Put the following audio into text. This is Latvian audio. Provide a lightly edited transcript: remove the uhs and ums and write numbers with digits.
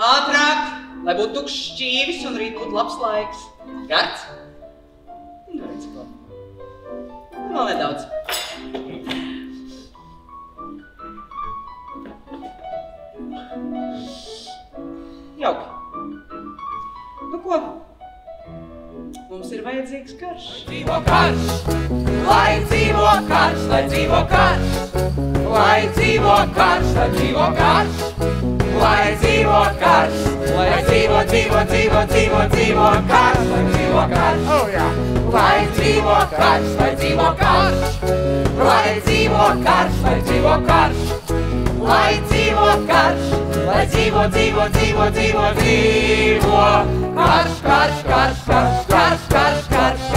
Ātrāk, lai būtu tukšs šķīvis un rīt būtu labs laiks. Gards? Nu, redz ko. Vēl nedaudz. Jauki. Nu ko? Mums ir vajadzīgs karš. Lai dzīvo karš, lai dzīvo karš, lai dzīvo karš, lai dzīvo karš, lai dzīvo karš, lai dzīvo, dzīvo, dzīvo, dzīvo, dzīvo karš, lai dzīvo karš, lai dzīvo karš, lai dzīvo karš, lai dzīvo karš, lai dzīvo karš, lai dzīvo karš, lai dzīvo, dzīvo, dzīvo, dzīvo, dzīvo karš, karš, karš, karš, karš, karš, karš.